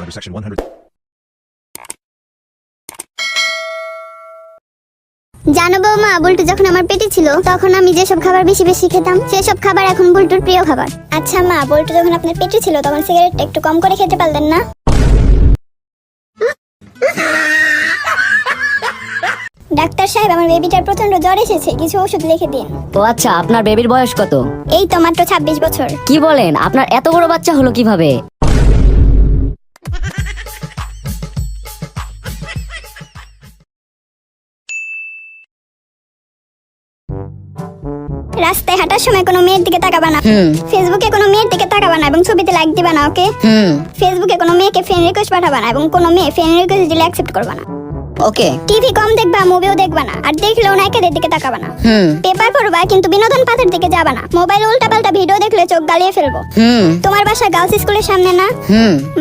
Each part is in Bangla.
under section 100. জানো বৌমা, বুলটু যখন আমার পেটে ছিল তখন আমি যেসব খাবার বেশি বেশি খেতাম সেসব খাবার এখন বুলটুর প্রিয় খাবার। আচ্ছা মা, বুলটু যখন আপনার পেটে ছিল তখন সিগারেটটা একটু কম করে খেতে পারলেন না? ডাক্তার সাহেব, আমার বেবিটার প্রচন্ড জ্বর এসেছে, কিছু ওষুধ লিখে দিন। ও আচ্ছা, আপনার বেবির বয়স কত? এই তো মাত্র 26 বছর। কি বলেন, আপনার এত বড় বাচ্চা হলো কিভাবে? রাস্তায় হাঁটার সময় কোনো মেয়ের দিকে তাকাবা না, ফেসবুকে কোনো মেয়ের দিকে তাকাবা না এবং ছবিতে লাইক দিবা না, ওকে? ফেসবুকে কোনো মেয়েকে ফ্রেন্ড রিকোয়েস্ট পাঠাবা না এবং কোনো মেয়ে ফ্রেন্ড রিকোয়েস্ট দিলে অ্যাকসেপ্ট করবা না, ওকে? টিভি কম দেখবা, মুভিও দেখবা না, আর দেখলেও নায়িকাদের দিকে তাকাবা না। পেপার পড়বা কিন্তু বিনোদন পাতার দিকে যাবা না। মোবাইলে উল্টাপাল্টা ভিডিও দেখলে চোখ গালিয়ে ফেলবো। তোমার বাসা গার্লস স্কুলের সামনে না?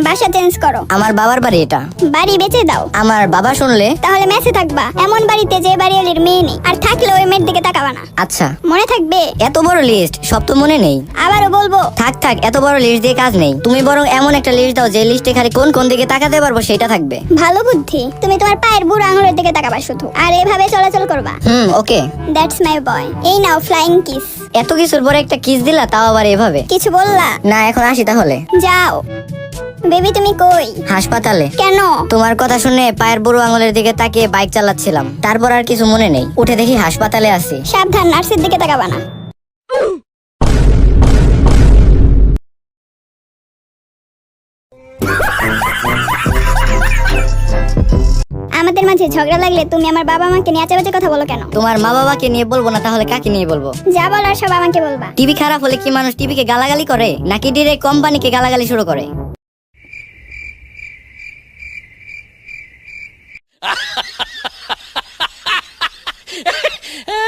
বাসা চেঞ্জ করো। আমার বাবার বাড়ি এটা। বাড়ি বেচে দাও। আমার বাবা শুনলে? তাহলে মেসে থাকবা, এমন বাড়িতে যে বাড়িওয়ালির মেয়ে নেই, আর থাকলে ওই মেয়ের দিকে তাকাবা না। আচ্ছা, মনে থাকবে? এত বড় লিস্ট সব তো মনে নেই। আবারও বলবো। থাক থাক, এত বড় লিস্ট দিয়ে কাজ নেই। তুমি বরং এমন একটা লিস্ট দাও যে লিস্টে খালি কোন কোন দিকে তাকাতে পারবো সেটা থাকবে। ভালো বুদ্ধি। তুমি তোমার পায়ের বুড়ো আঙুলের দিকে তাকাবা শুধু, আর এভাবে চলাচল করবা। ওকে। দ্যাটস মাই বয়। এই নাও ফ্লাইং কিস। এত কিছুর পরে একটা কিস দিলা, তাও আবার এভাবে? কিছু বললা? না, এখন আসি তাহলে। যাও। বেবি তুমি কই? হাসপাতালে। কেন? তোমার কথা শুনে পায়ের বুড়ো আঙুলের দিকে তাকিয়ে বাইক চালাচ্ছিলাম, তারপর আর কিছু মনে নেই। উঠে দেখি হাসপাতালে আছি। সাবধান, নার্সের দিকে তাকাবা না। আমাদের মাঝে ঝগড়া লাগলে তুমি আমার বাবা মাকে নিয়ে আচেবাচে কথা বলো কেন? তোমার মা বাবাকে নিয়ে বলবো না তাহলে কাকে নিয়ে বলবো? যা বলার সব আমাকে বলবা। টিভি খারাপ হলে কি মানুষ টিভিকে গালাগালি করে, নাকি ডিরেক্ট কোম্পানিকে গালাগালি শুরু করে?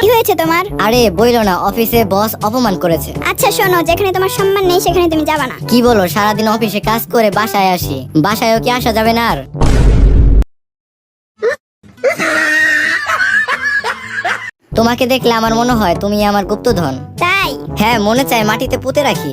কি হয়েছে তোমার? আরে বইলো না, অফিসে বস অপমান করেছে। আচ্ছা শোনো, যেখানে তোমার সম্মান নেই সেখানে তুমি যাবা না। কি বলো, সারাদিন অফিসে কাজ করে বাসায় আসি, বাসায়ও কি আসা যাবে না আর? তোমাকে দেখলে আমার মনে হয় তুমি আমার গুপ্তধন। তাই? হ্যাঁ, মনে চায় মাটিতে পুঁতে রাখি।